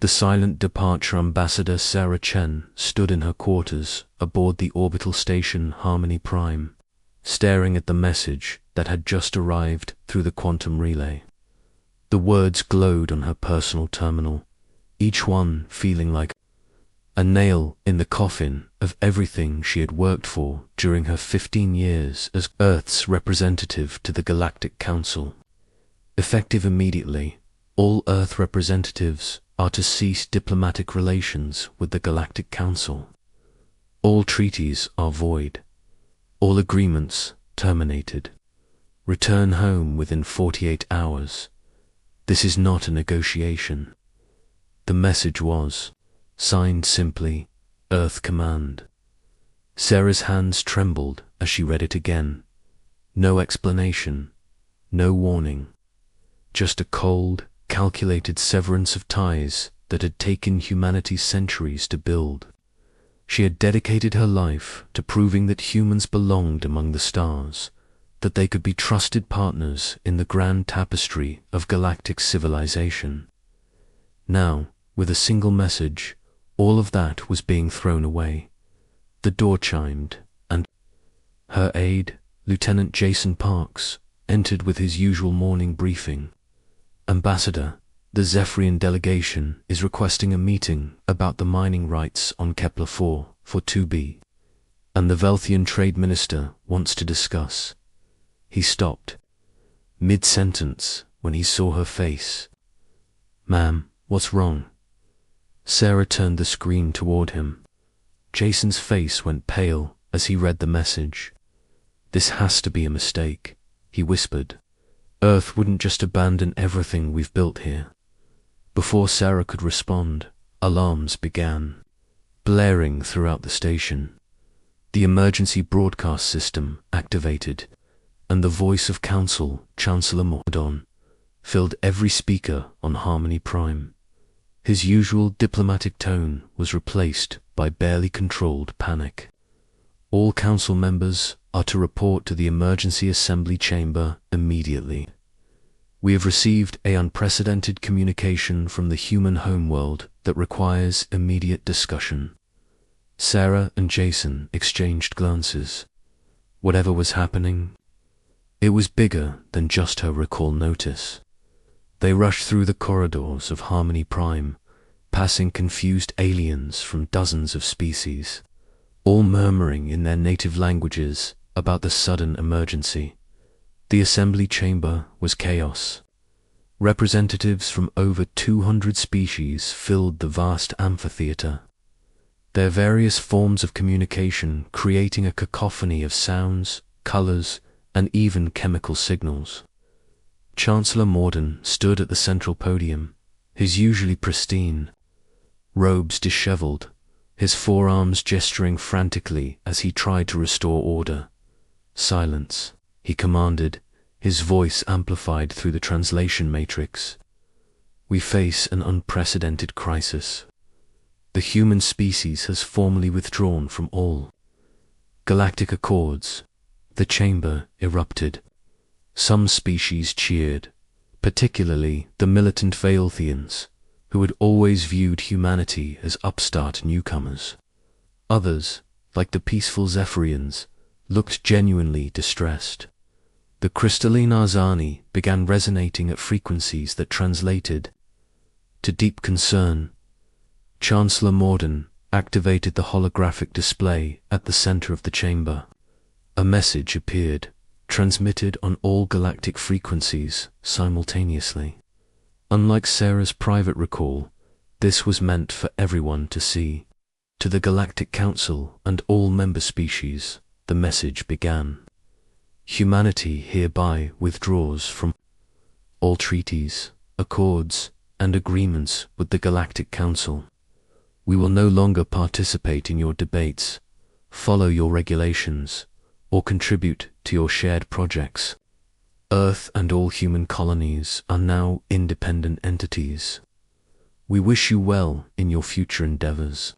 The silent departure ambassador Sarah Chen stood in her quarters aboard the orbital station Harmony Prime, staring at the message that had just arrived through the quantum relay. The words glowed on her personal terminal, each one feeling like a nail in the coffin of everything she had worked for during her 15 years as Earth's representative to the Galactic Council. Effective immediately, all Earth representatives are to cease diplomatic relations with the Galactic Council. All treaties are void. All agreements terminated. Return home within 48 hours. This is not a negotiation. The message was, signed simply, Earth Command. Sarah's hands trembled as she read it again. No explanation, no warning. Just a cold, calculated severance of ties that had taken humanity centuries to build. She had dedicated her life to proving that humans belonged among the stars, that they could be trusted partners in the grand tapestry of galactic civilization. Now, with a single message, all of that was being thrown away. The door chimed, and her aide, Lieutenant Jason Parks, entered with his usual morning briefing. Ambassador, the Zephyrian delegation is requesting a meeting about the mining rights on Kepler-4 for 2B, and the Velthian Trade Minister wants to discuss. He stopped, mid-sentence, when he saw her face. Ma'am, what's wrong? Sarah turned the screen toward him. Jason's face went pale as he read the message. This has to be a mistake, he whispered. Earth wouldn't just abandon everything we've built here. Before Sarah could respond, alarms began, blaring throughout the station. The emergency broadcast system activated, and the voice of Council Chancellor Mordon filled every speaker on Harmony Prime. His usual diplomatic tone was replaced by barely controlled panic. All council members are to report to the emergency assembly chamber immediately. We have received an unprecedented communication from the human homeworld that requires immediate discussion. Sarah and Jason exchanged glances. Whatever was happening, it was bigger than just her recall notice. They rushed through the corridors of Harmony Prime, passing confused aliens from dozens of species, all murmuring in their native languages about the sudden emergency. The assembly chamber was chaos. Representatives from over 200 species filled the vast amphitheater, their various forms of communication creating a cacophony of sounds, colors, and even chemical signals. Chancellor Morden stood at the central podium, his usually pristine robes disheveled, his forearms gesturing frantically as he tried to restore order. Silence, he commanded, his voice amplified through the translation matrix. We face an unprecedented crisis. The human species has formally withdrawn from all galactic accords. The chamber erupted. Some species cheered, particularly the militant Veilthians, who had always viewed humanity as upstart newcomers. Others, like the peaceful Zephyrians, looked genuinely distressed. The crystalline Arzani began resonating at frequencies that translated to deep concern. Chancellor Morden activated the holographic display at the center of the chamber. A message appeared, transmitted on all galactic frequencies simultaneously. Unlike Sarah's private recall, this was meant for everyone to see. To the Galactic Council and all member species, the message began. Humanity hereby withdraws from all treaties, accords, and agreements with the Galactic Council. We will no longer participate in your debates, follow your regulations, or contribute to your shared projects. Earth and all human colonies are now independent entities. We wish you well in your future endeavors.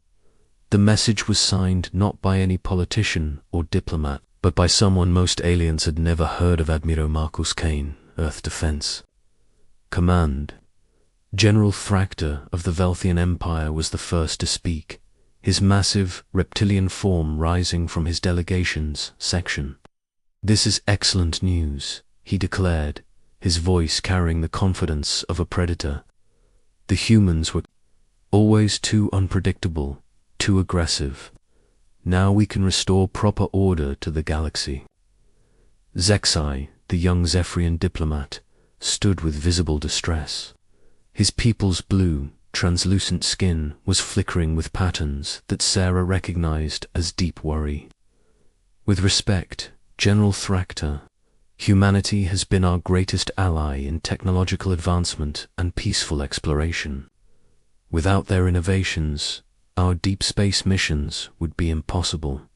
The message was signed not by any politician or diplomat, but by someone most aliens had never heard of. Admiral Marcus Kane, Earth Defense Command. General Thractor of the Velthian Empire was the first to speak, his massive reptilian form rising from his delegation's section. "This is excellent news," he declared, his voice carrying the confidence of a predator. "The humans were always too unpredictable, too aggressive. Now we can restore proper order to the galaxy." Zexai, the young Zephyrian diplomat, stood with visible distress. His people's blue, translucent skin was flickering with patterns that Sarah recognized as deep worry. "With respect, General Thractor, humanity has been our greatest ally in technological advancement and peaceful exploration. Without their innovations, our deep space missions would be impossible."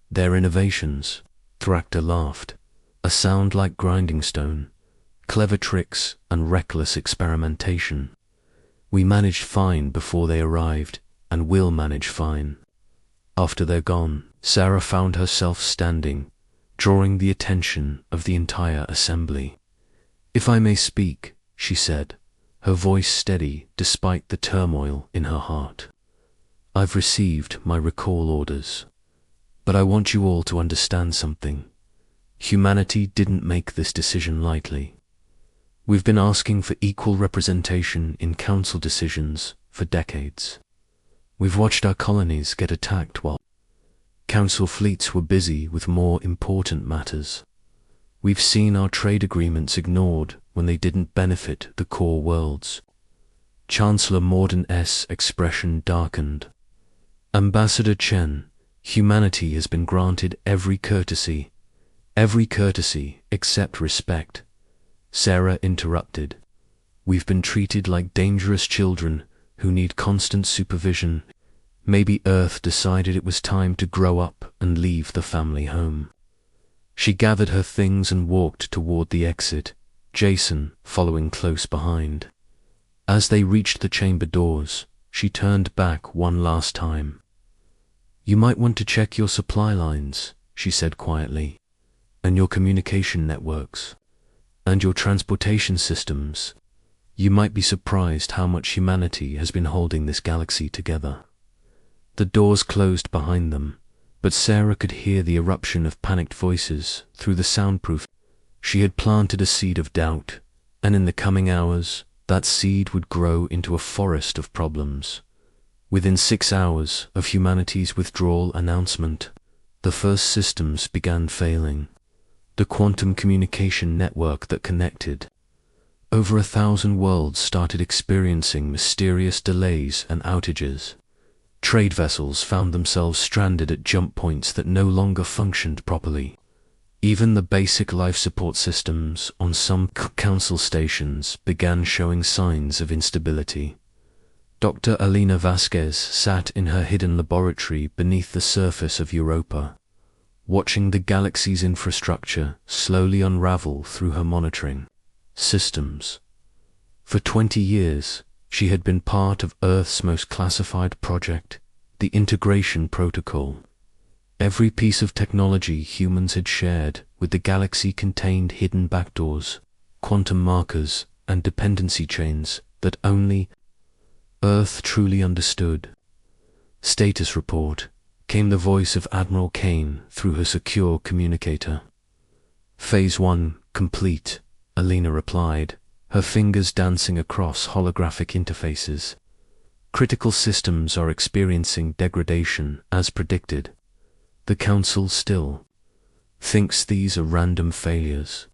"Their innovations?" Thractor laughed, a sound like grinding stone. "Clever tricks and reckless experimentation. We managed fine before they arrived, and will manage fine after they're gone." Sarah found herself standing, drawing the attention of the entire assembly. "If I may speak," she said, her voice steady despite the turmoil in her heart. "I've received my recall orders. But I want you all to understand something. Humanity didn't make this decision lightly. We've been asking for equal representation in council decisions for decades. We've watched our colonies get attacked while council fleets were busy with more important matters. We've seen our trade agreements ignored when they didn't benefit the core worlds." Chancellor Morden's expression darkened. "Ambassador Chen, humanity has been granted every courtesy except respect," Sarah interrupted. "We've been treated like dangerous children who need constant supervision. Maybe Earth decided it was time to grow up and leave the family home." She gathered her things and walked toward the exit, Jason following close behind. As they reached the chamber doors, she turned back one last time. "You might want to check your supply lines," she said quietly, "and your communication networks, and your transportation systems. You might be surprised how much humanity has been holding this galaxy together." The doors closed behind them, but Sarah could hear the eruption of panicked voices through the soundproof. She had planted a seed of doubt, and in the coming hours, that seed would grow into a forest of problems. Within 6 hours of humanity's withdrawal announcement, the first systems began failing. The quantum communication network that connected over 1,000 worlds started experiencing mysterious delays and outages. Trade vessels found themselves stranded at jump points that no longer functioned properly. Even the basic life support systems on some council stations began showing signs of instability. Dr. Alina Vasquez sat in her hidden laboratory beneath the surface of Europa, watching the galaxy's infrastructure slowly unravel through her monitoring systems. For 20 years, she had been part of Earth's most classified project, the Integration Protocol. Every piece of technology humans had shared with the galaxy contained hidden backdoors, quantum markers, and dependency chains that only Earth truly understood. "Status report," came the voice of Admiral Kane through her secure communicator. "Phase 1 complete," Alina replied, her fingers dancing across holographic interfaces. "Critical systems are experiencing degradation as predicted. The Council still thinks these are random failures.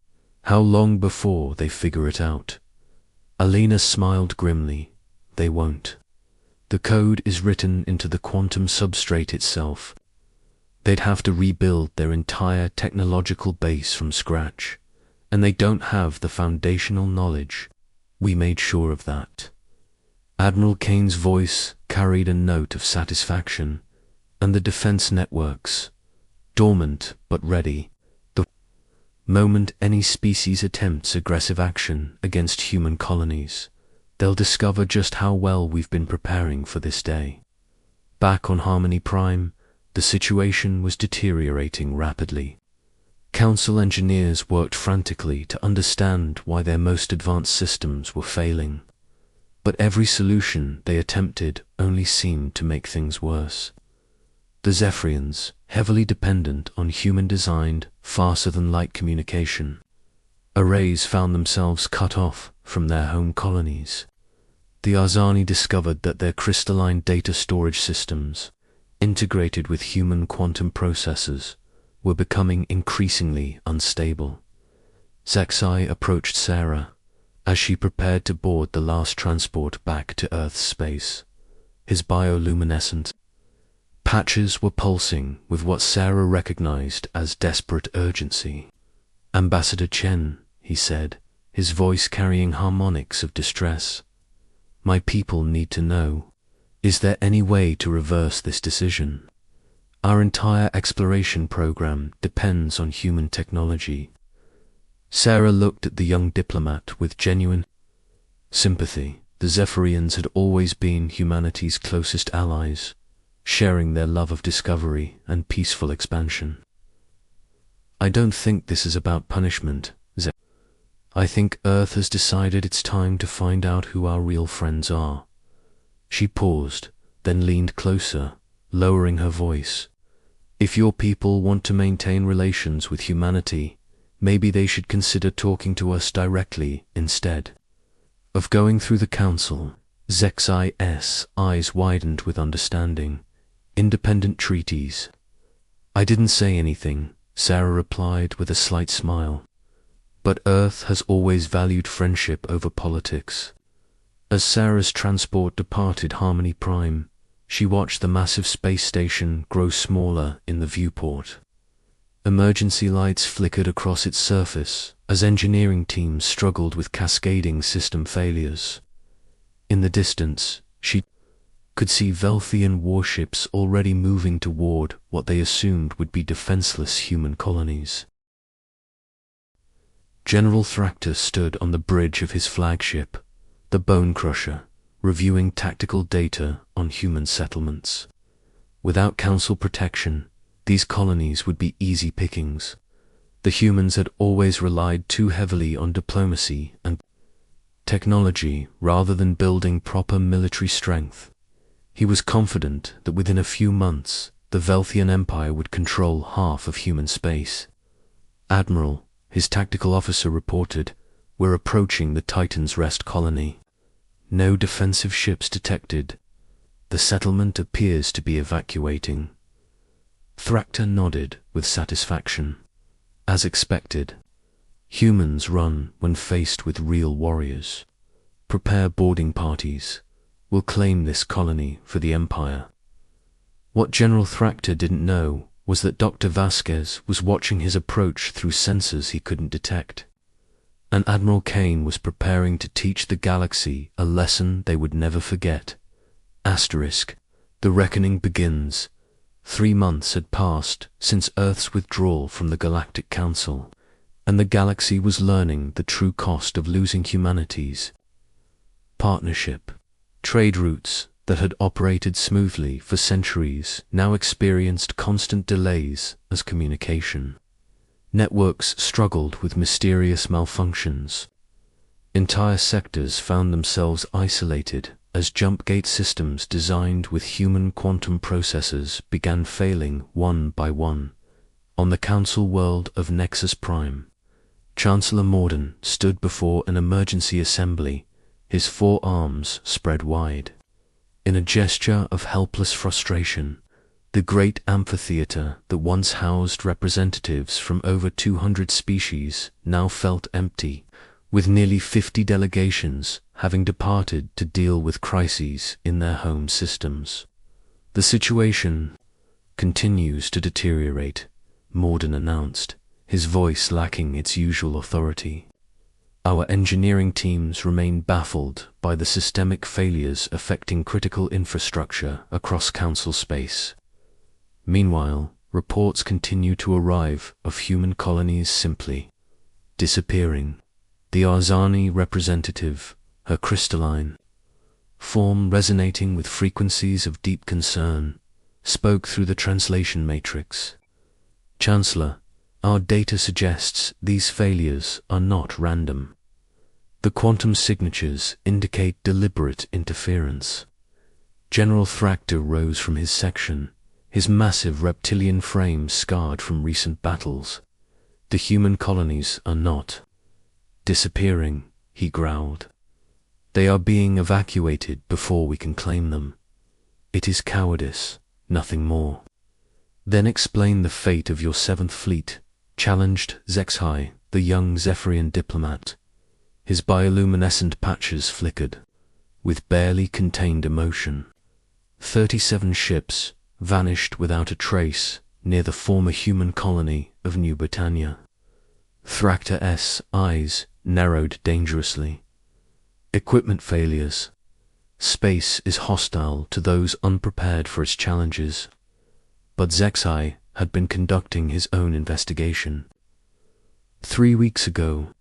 How long before they figure it out?" Alina smiled grimly. "They won't. The code is written into the quantum substrate itself. They'd have to rebuild their entire technological base from scratch, and they don't have the foundational knowledge. We made sure of that." Admiral Kane's voice carried a note of satisfaction, and the defense networks, dormant but ready, the moment any species attempts aggressive action against human colonies, they'll discover just how well we've been preparing for this day. Back on Harmony Prime, the situation was deteriorating rapidly. Council engineers worked frantically to understand why their most advanced systems were failing. But every solution they attempted only seemed to make things worse. The Zephyrians, heavily dependent on human-designed, faster-than-light communication, arrays found themselves cut off from their home colonies. The Arzani discovered that their crystalline data storage systems, integrated with human quantum processors, were becoming increasingly unstable. Zexai approached Sarah as she prepared to board the last transport back to Earth's space. His bioluminescent patches were pulsing with what Sarah recognized as desperate urgency. "Ambassador Chen," he said, his voice carrying harmonics of distress, "my people need to know. Is there any way to reverse this decision? Our entire exploration program depends on human technology." Sarah looked at the young diplomat with genuine sympathy. The Zephyrians had always been humanity's closest allies, sharing their love of discovery and peaceful expansion. "I don't think this is about punishment, Zephyr. I think Earth has decided it's time to find out who our real friends are." She paused, then leaned closer, lowering her voice. "If your people want to maintain relations with humanity, maybe they should consider talking to us directly instead of going through the Council." Zexai's eyes widened with understanding. "Independent treaties." "I didn't say anything," Sarah replied with a slight smile. "But Earth has always valued friendship over politics." As Sarah's transport departed Harmony Prime, she watched the massive space station grow smaller in the viewport. Emergency lights flickered across its surface as engineering teams struggled with cascading system failures. In the distance, she could see Velthian warships already moving toward what they assumed would be defenseless human colonies. General Thractor stood on the bridge of his flagship, the Bone Crusher, reviewing tactical data on human settlements. Without Council protection, these colonies would be easy pickings. The humans had always relied too heavily on diplomacy and technology rather than building proper military strength. He was confident that within a few months, the Velthian Empire would control half of human space. "Admiral," his tactical officer reported, "we're approaching the Titan's Rest colony. No defensive ships detected. The settlement appears to be evacuating." Thractor nodded with satisfaction. As expected, humans run when faced with real warriors. "Prepare boarding parties. We'll claim this colony for the Empire." What General Thractor didn't know was that Dr. Vasquez was watching his approach through sensors he couldn't detect. And Admiral Kane was preparing to teach the galaxy a lesson they would never forget. Asterisk. The reckoning begins. 3 months had passed since Earth's withdrawal from the Galactic Council, and the galaxy was learning the true cost of losing humanity's partnership. Trade routes that had operated smoothly for centuries now experienced constant delays as communication. Networks struggled with mysterious malfunctions. Entire sectors found themselves isolated as jump gate systems designed with human quantum processors began failing one by one. On the Council world of Nexus Prime, Chancellor Morden stood before an emergency assembly, his 4 arms spread wide. In a gesture of helpless frustration, the great amphitheater that once housed representatives from over 200 species now felt empty, with nearly 50 delegations having departed to deal with crises in their home systems. "The situation continues to deteriorate," Morden announced, his voice lacking its usual authority. "Our engineering teams remain baffled by the systemic failures affecting critical infrastructure across Council space. Meanwhile, reports continue to arrive of human colonies simply disappearing." The Arzani representative, her crystalline form resonating with frequencies of deep concern, spoke through the translation matrix. "Chancellor, our data suggests these failures are not random. The quantum signatures indicate deliberate interference. General Thractor rose from his section, his massive reptilian frame scarred from recent battles. The human colonies are not disappearing, he growled. They are being evacuated before we can claim them. It is cowardice, nothing more. Then explain the fate of your 7th Fleet, challenged Zexhai, the young Zephyrian diplomat. His bioluminescent patches flickered, with barely contained emotion. 37 ships vanished without a trace near the former human colony of New Britannia. Thractor's eyes narrowed dangerously. Equipment failures. Space is hostile to those unprepared for its challenges. But Zexhai had been conducting his own investigation. 3 weeks ago,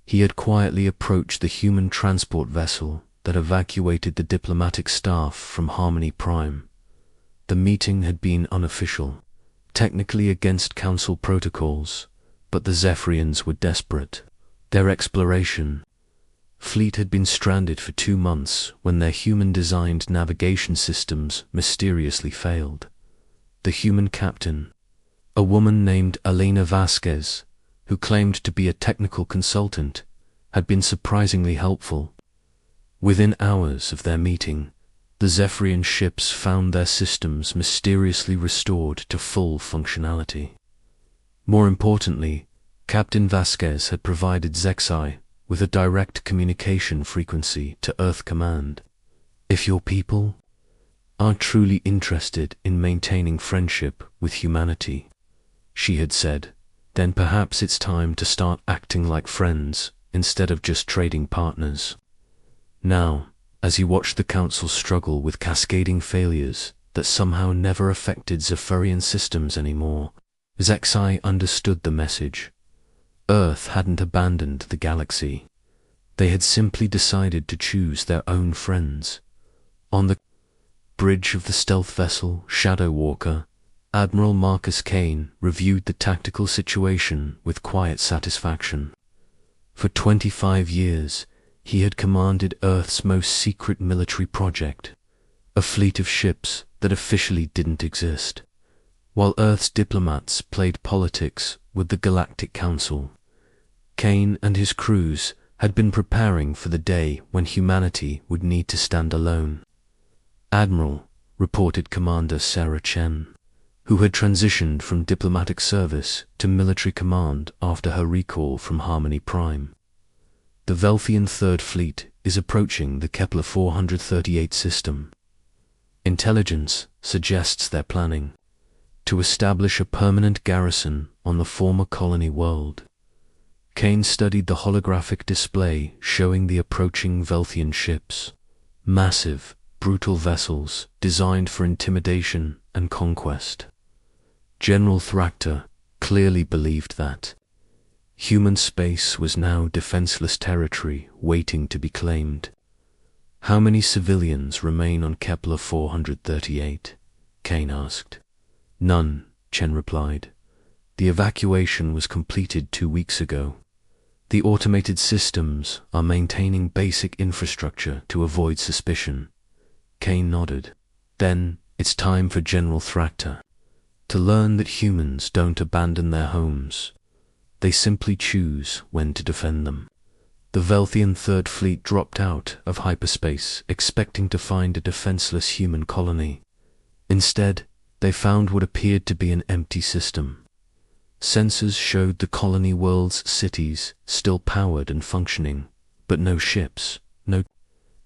he had quietly approached the human transport vessel that evacuated the diplomatic staff from Harmony Prime. The meeting had been unofficial, technically against Council protocols, but the Zephyrians were desperate. Their exploration fleet had been stranded for 2 months when their human-designed navigation systems mysteriously failed. The human captain, a woman named Elena Vasquez, who claimed to be a technical consultant, had been surprisingly helpful. Within hours of their meeting, the Zephyrian ships found their systems mysteriously restored to full functionality. More importantly, Captain Vasquez had provided Zexhai with a direct communication frequency to Earth Command. If your people are truly interested in maintaining friendship with humanity, she had said, then perhaps it's time to start acting like friends instead of just trading partners. Now, as he watched the Council struggle with cascading failures that somehow never affected Zephyrian systems anymore, Zexhai understood the message. Earth hadn't abandoned the galaxy. They had simply decided to choose their own friends. On the bridge of the stealth vessel Shadow Walker, Admiral Marcus Kane reviewed the tactical situation with quiet satisfaction. For 25 years, he had commanded Earth's most secret military project, a fleet of ships that officially didn't exist, while Earth's diplomats played politics with the Galactic Council. Kane and his crews had been preparing for the day when humanity would need to stand alone. Admiral, reported Commander Sarah Chen, who had transitioned from diplomatic service to military command after her recall from Harmony Prime. The Velthian Third Fleet is approaching the Kepler 438 system. Intelligence suggests they're planning to establish a permanent garrison on the former colony world. Kane studied the holographic display showing the approaching Velthian ships, massive, brutal vessels designed for intimidation and conquest. General Thractor clearly believed that human space was now defenseless territory waiting to be claimed. How many civilians remain on Kepler 438? Kane asked. None, Chen replied. The evacuation was completed 2 weeks ago. The automated systems are maintaining basic infrastructure to avoid suspicion. Kane nodded. Then it's time for General Thractor to learn that humans don't abandon their homes. They simply choose when to defend them. The Velthian Third Fleet dropped out of hyperspace expecting to find a defenseless human colony. Instead, they found what appeared to be an empty system. Sensors showed the colony world's cities still powered and functioning, but no ships, no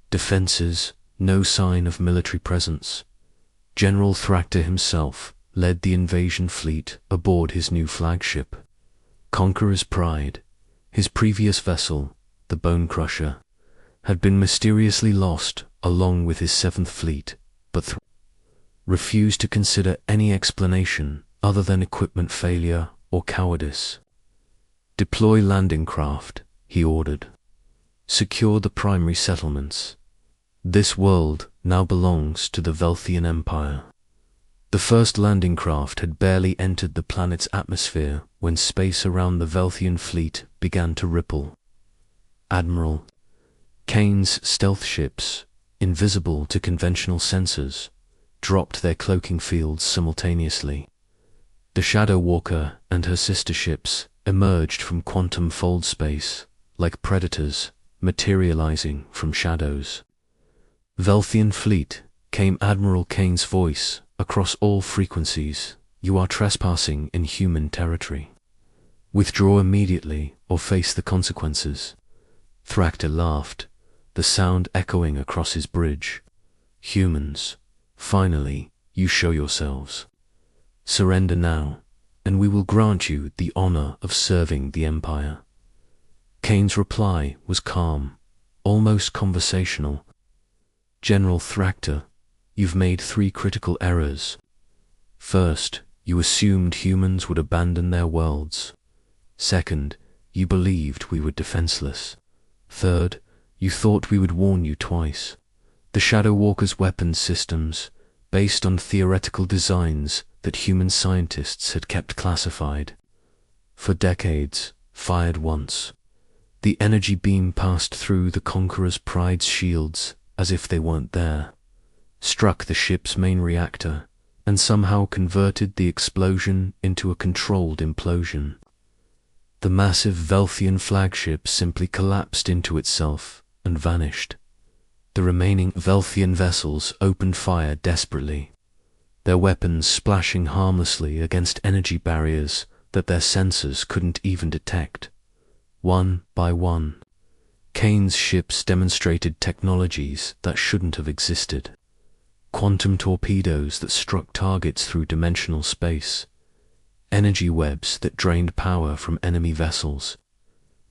defenses, no sign of military presence. General Thractor himself led the invasion fleet aboard his new flagship, Conqueror's Pride. His previous vessel, the Bone Crusher, had been mysteriously lost along with his 7th Fleet, but refused to consider any explanation other than equipment failure or cowardice. Deploy landing craft, he ordered. Secure the primary settlements. This world now belongs to the Velthian Empire. The first landing craft had barely entered the planet's atmosphere when space around the Velthian fleet began to ripple. Admiral, Kane's stealth ships, invisible to conventional sensors, dropped their cloaking fields simultaneously. The Shadow Walker and her sister ships emerged from quantum fold space, like predators materializing from shadows. Velthian fleet, came Admiral Kane's voice across all frequencies. You are trespassing in human territory. Withdraw immediately or face the consequences. Thractor laughed, the sound echoing across his bridge. Humans, finally, you show yourselves. Surrender now, and we will grant you the honor of serving the Empire. Kane's reply was calm, almost conversational. General Thractor, you've made 3 critical errors. First, you assumed humans would abandon their worlds. Second, you believed we were defenseless. Third, you thought we would warn you twice. The Shadow Walker's weapons systems, based on theoretical designs that human scientists had kept classified, for decades, fired once. The energy beam passed through the Conqueror's Pride's shields as if they weren't there, struck the ship's main reactor, and somehow converted the explosion into a controlled implosion. The massive Velthian flagship simply collapsed into itself and vanished. The remaining Velthian vessels opened fire desperately, their weapons splashing harmlessly against energy barriers that their sensors couldn't even detect. One by one, Kane's ships demonstrated technologies that shouldn't have existed. Quantum torpedoes that struck targets through dimensional space, energy webs that drained power from enemy vessels,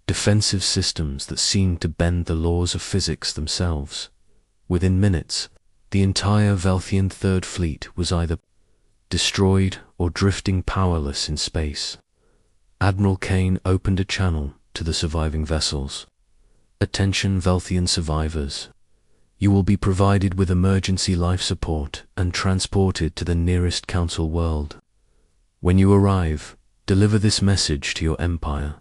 defensive systems that seemed to bend the laws of physics themselves. Within minutes, the entire Velthian Third Fleet was either destroyed or drifting powerless in space. Admiral Kane opened a channel to the surviving vessels. Attention Velthian survivors. You will be provided with emergency life support and transported to the nearest Council world. When you arrive, deliver this message to your Empire.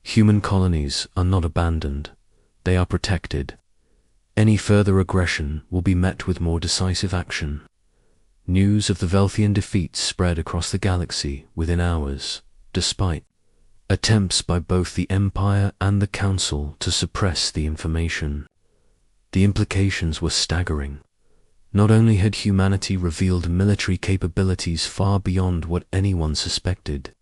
Human colonies are not abandoned. They are protected. Any further aggression will be met with more decisive action. News of the Velthian defeat spread across the galaxy within hours, despite attempts by both the Empire and the Council to suppress the information. The implications were staggering. Not only had humanity revealed military capabilities far beyond what anyone suspected,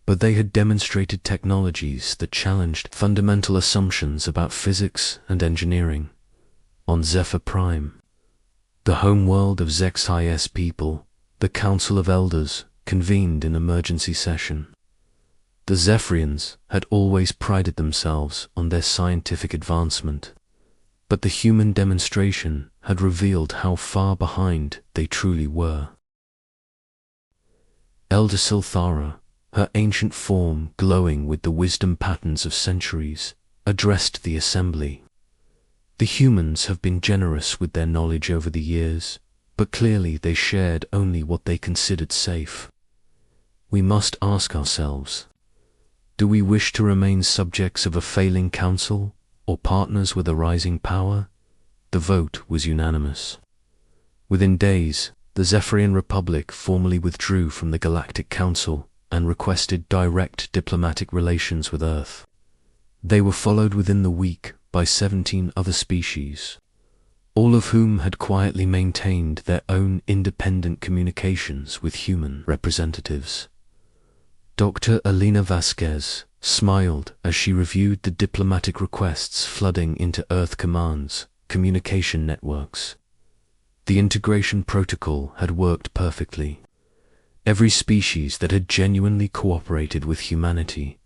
but they had demonstrated technologies that challenged fundamental assumptions about physics and engineering. On Zephyr Prime, the homeworld of Zexhi's people, the Council of Elders convened an emergency session. The Zephyrians had always prided themselves on their scientific advancement, but the human demonstration had revealed how far behind they truly were. Elder Silthara, her ancient form glowing with the wisdom patterns of centuries, addressed the assembly. The humans have been generous with their knowledge over the years, but clearly they shared only what they considered safe. We must ask ourselves, do we wish to remain subjects of a failing council or partners with a rising power? The vote was unanimous. Within days, the Zephyrian Republic formally withdrew from the Galactic Council and requested direct diplomatic relations with Earth. They were followed within the week by 17 other species, all of whom had quietly maintained their own independent communications with human representatives. Dr. Alina Vasquez smiled as she reviewed the diplomatic requests flooding into Earth Command's communication networks. The integration protocol had worked perfectly. Every species that had genuinely cooperated with humanity,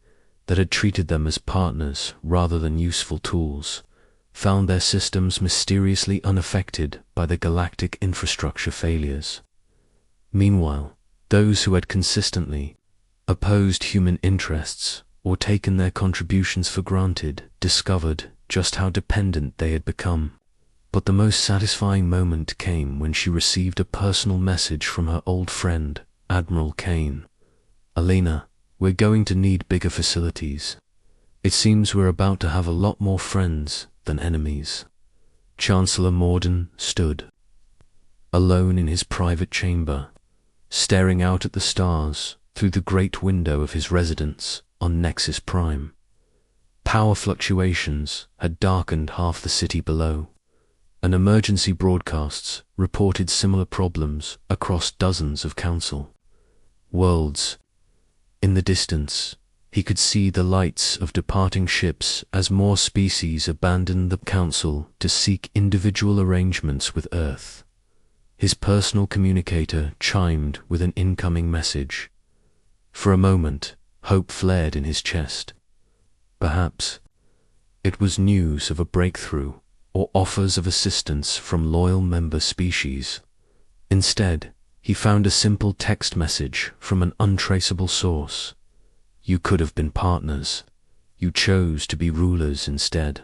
that had treated them as partners rather than useful tools, found their systems mysteriously unaffected by the galactic infrastructure failures. Meanwhile, those who had consistently opposed human interests or taken their contributions for granted discovered just how dependent they had become. But the most satisfying moment came when she received a personal message from her old friend, Admiral Kane. "Alina, we're going to need bigger facilities. It seems we're about to have a lot more friends than enemies. Chancellor Morden stood, alone in his private chamber, staring out at the stars through the great window of his residence on Nexus Prime. Power fluctuations had darkened half the city below, and emergency broadcasts reported similar problems across dozens of Council worlds. In the distance, he could see the lights of departing ships as more species abandoned the Council to seek individual arrangements with Earth. His personal communicator chimed with an incoming message. For a moment, hope flared in his chest. Perhaps it was news of a breakthrough or offers of assistance from loyal member species. Instead, he found a simple text message from an untraceable source. You could have been partners. You chose to be rulers instead.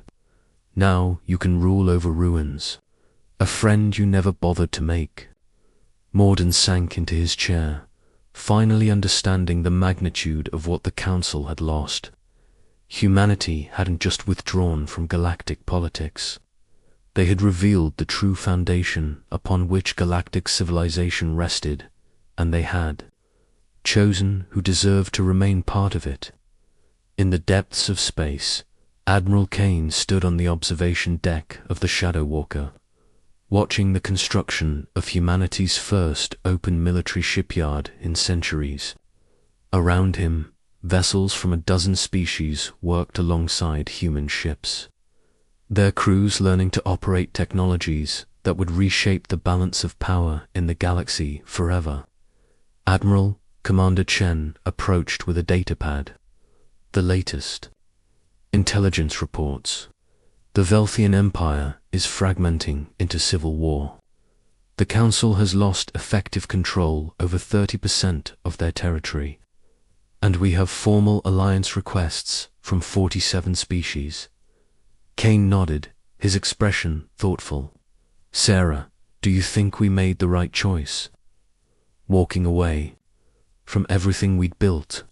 Now you can rule over ruins. A friend you never bothered to make. Morden sank into his chair, finally understanding the magnitude of what the Council had lost. Humanity hadn't just withdrawn from galactic politics. They had revealed the true foundation upon which galactic civilization rested, and they had chosen who deserved to remain part of it. In the depths of space, Admiral Kane stood on the observation deck of the Shadow Walker, watching the construction of humanity's first open military shipyard in centuries. Around him, vessels from a dozen species worked alongside human ships, their crews learning to operate technologies that would reshape the balance of power in the galaxy forever. Admiral Commander Chen approached with a datapad. The latest intelligence reports. The Velthian Empire is fragmenting into civil war. The Council has lost effective control over 30% of their territory, and we have formal alliance requests from 47 species. Kane nodded, his expression thoughtful. Sarah, do you think we made the right choice? Walking away from everything we'd built,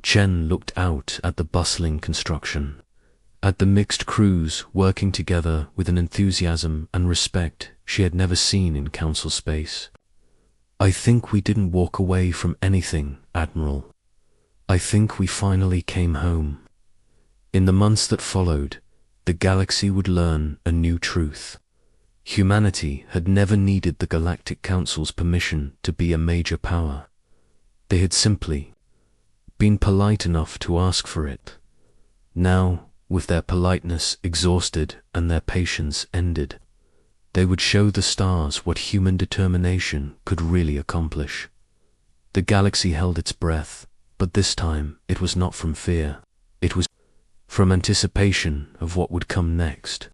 Chen looked out at the bustling construction, at the mixed crews working together with an enthusiasm and respect she had never seen in Council space. I think we didn't walk away from anything, Admiral. I think we finally came home. In the months that followed, the galaxy would learn a new truth. Humanity had never needed the Galactic Council's permission to be a major power. They had simply been polite enough to ask for it. Now, with their politeness exhausted and their patience ended, they would show the stars what human determination could really accomplish. The galaxy held its breath, but this time it was not from fear. It was from anticipation of what would come next.